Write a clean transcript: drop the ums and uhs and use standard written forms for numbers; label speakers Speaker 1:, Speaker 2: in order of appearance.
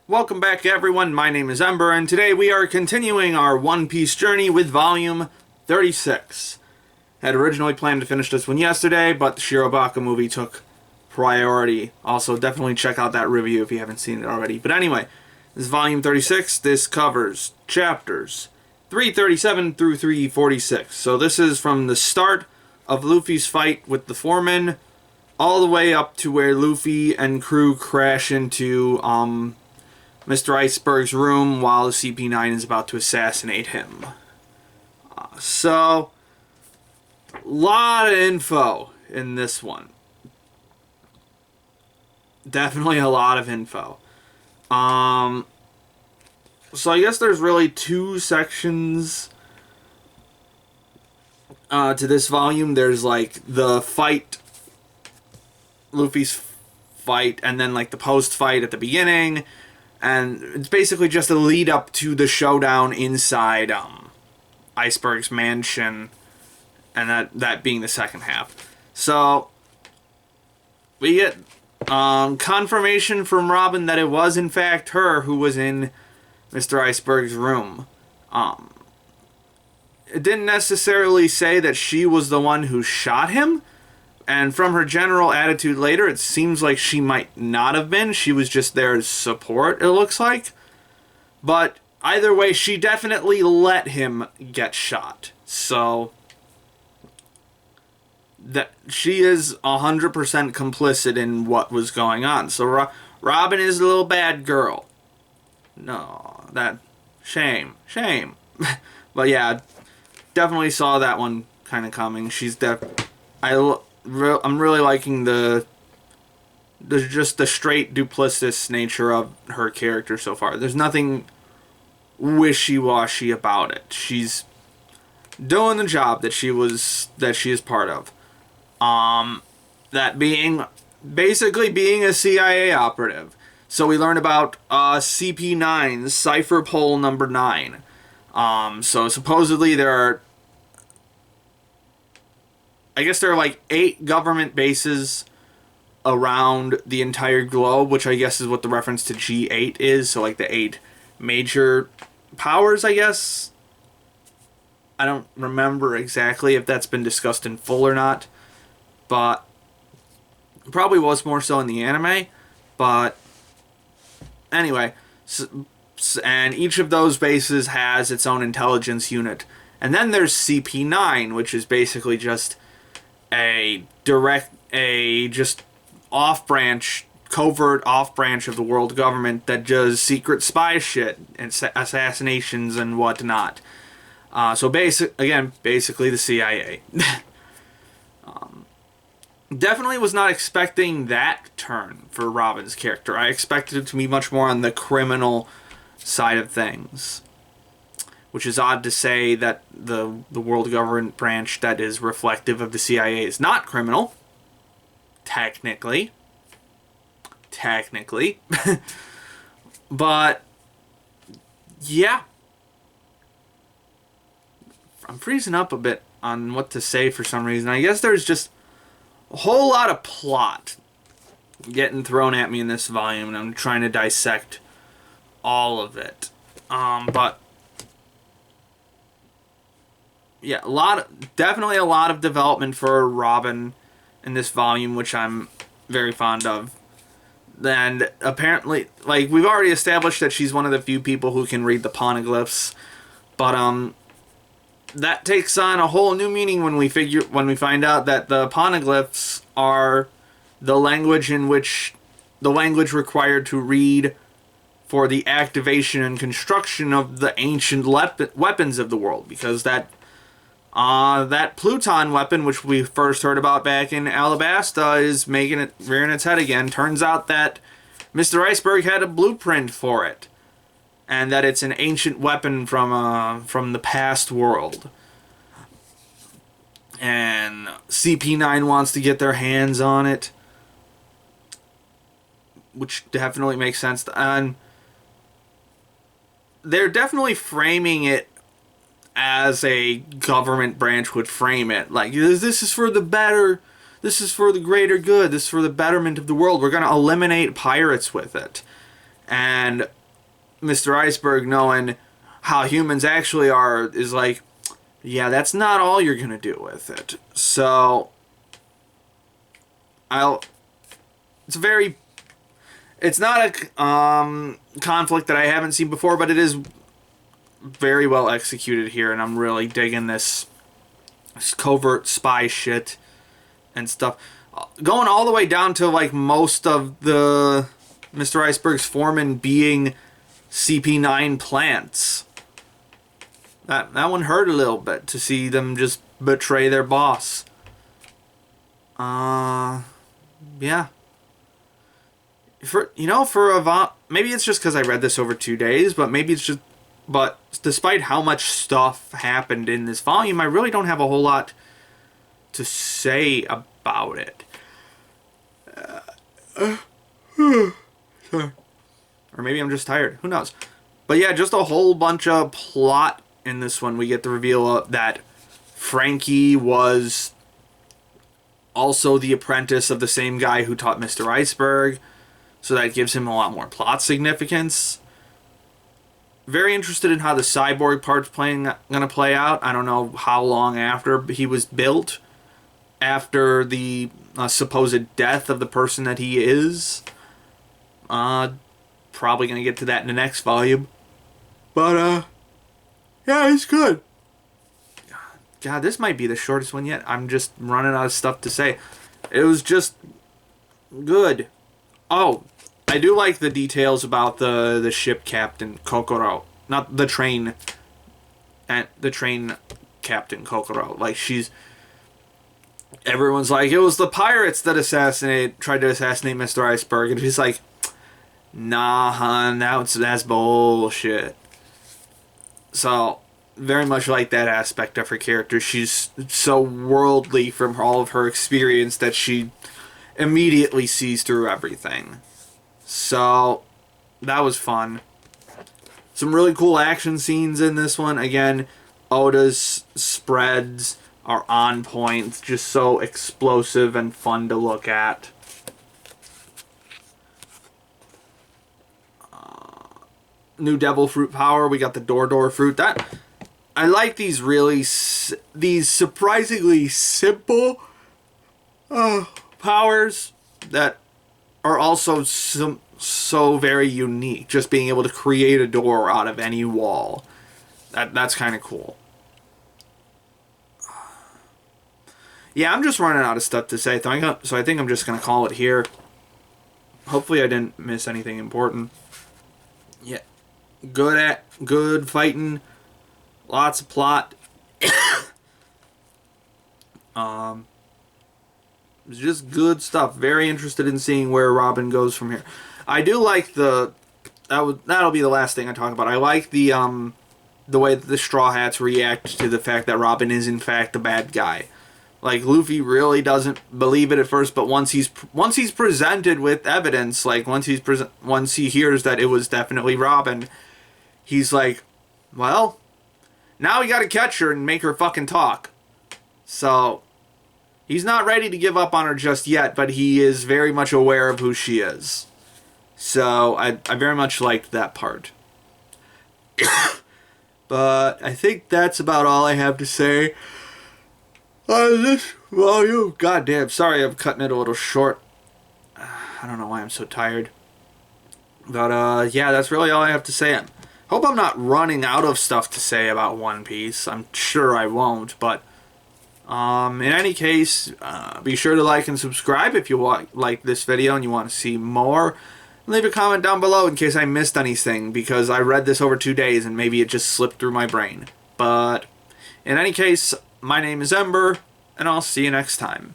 Speaker 1: Welcome back everyone, my name is Ember, and today we are continuing our One Piece journey with volume 36. Had originally planned to finish this one yesterday, but the Shirobaka movie took priority. Also, definitely check out that review if you haven't seen it already. But anyway, this is volume 36. This covers chapters 337 through 346. So this is from the start of Luffy's fight with the foreman all the way up to where Luffy and crew crash into Mr. Iceberg's room while the CP9 is about to assassinate him. So, a lot of info in this one. Definitely a lot of info. So I guess there's really two sections to this volume. There's like the fight, Luffy's fight, and then like the post-fight at the beginning. And it's basically just a lead up to the showdown inside Iceberg's mansion, and that being the second half. So we get confirmation from Robin that it was in fact her who was in Mr. Iceberg's room. It didn't necessarily say that she was the one who shot him. And from her general attitude later, it seems like she might not have been. She was just there as support, it looks like. But either way, she definitely let him get shot. So that she is 100% complicit in what was going on. So Robin is a little bad girl. No, shame. But yeah, definitely saw that one kind of coming. I'm really liking just the straight duplicitous nature of her character so far. There's nothing wishy-washy about it. She's doing the job that she is part of. That being basically being a CIA operative. So we learn about CP9 Cipher Pole number 9. So supposedly there are like 8 government bases around the entire globe, which I guess is what the reference to G8 is. So like the 8 major powers, I guess. I don't remember exactly if that's been discussed in full or not, but it probably was more so in the anime. But anyway, and each of those bases has its own intelligence unit. And then there's CP9, which is basically just just covert off-branch of the world government that does secret spy shit and assassinations and whatnot. So basically the CIA. Definitely was not expecting that turn for Robin's character. I expected it to be much more on the criminal side of things. Which is odd to say that the world government branch that is reflective of the CIA is not criminal. Technically. But, yeah. I'm freezing up a bit on what to say for some reason. I guess there's just a whole lot of plot getting thrown at me in this volume, and I'm trying to dissect all of it. But yeah, definitely a lot of development for Robin in this volume, which I'm very fond of. And apparently, like, we've already established that she's one of the few people who can read the poneglyphs, but that takes on a whole new meaning when we find out that the poneglyphs are the language required to read for the activation and construction of the ancient weapons of the world, because that Pluton weapon, which we first heard about back in Alabasta, is rearing its head again. Turns out that Mr. Iceberg had a blueprint for it, and that it's an ancient weapon from the past world. And CP9 wants to get their hands on it, which definitely makes sense. And they're definitely framing it as a government branch would frame it. Like, this is for the better, this is for the greater good, this is for the betterment of the world. We're going to eliminate pirates with it. And Mr. Iceberg knowing how humans actually are is like, yeah, that's not all you're gonna do with it. So it's not a conflict that I haven't seen before, but it is very well executed here, and I'm really digging this covert spy shit and stuff. Going all the way down to like most of the Mr. Iceberg's foreman being CP9 plants. That one hurt a little bit to see them just betray their boss. Yeah. Maybe it's just because I read this over 2 days, but maybe it's just. But despite how much stuff happened in this volume, I really don't have a whole lot to say about it. Or maybe I'm just tired. Who knows? But yeah, just a whole bunch of plot in this one. We get the reveal that Frankie was also the apprentice of the same guy who taught Mr. Iceberg. So that gives him a lot more plot significance. Very interested in how the cyborg part's going to play out. I don't know how long after he was built. After the supposed death of the person that he is. Probably going to get to that in the next volume. But, yeah, he's good. God, this might be the shortest one yet. I'm just running out of stuff to say. It was just good. Oh, I do like the details about the ship captain, Kokoro. Not the train. And the train captain, Kokoro. Like, everyone's like, it was the pirates that tried to assassinate Mr. Iceberg. And she's like, nah, hon, that's bullshit. So, very much like that aspect of her character. She's so worldly from all of her experience that she immediately sees through everything. So, that was fun. Some really cool action scenes in this one. Again, Oda's spreads are on point. Just so explosive and fun to look at. New Devil Fruit power. We got the Door Fruit. I like these these surprisingly simple powers that are also so very unique. Just being able to create a door out of any wall. That's kind of cool. Yeah, I'm just running out of stuff to say, so I think I'm just going to call it here. Hopefully I didn't miss anything important. Yeah. Good fighting. Lots of plot. It's just good stuff. Very interested in seeing where Robin goes from here. I do like that'll be the last thing I talk about. I like the way that the Straw Hats react to the fact that Robin is in fact the bad guy. Like, Luffy really doesn't believe it at first, but once he's presented with evidence, like once he hears that it was definitely Robin, he's like, well, now we gotta catch her and make her fucking talk. So, he's not ready to give up on her just yet, but he is very much aware of who she is. So, I very much liked that part. But I think that's about all I have to say on this volume. God damn, sorry I'm cutting it a little short. I don't know why I'm so tired. But, yeah, that's really all I have to say. I hope I'm not running out of stuff to say about One Piece. I'm sure I won't, but in any case, be sure to like and subscribe if you like this video and you want to see more. Leave a comment down below in case I missed anything, because I read this over 2 days and maybe it just slipped through my brain. But in any case, my name is Ember, and I'll see you next time.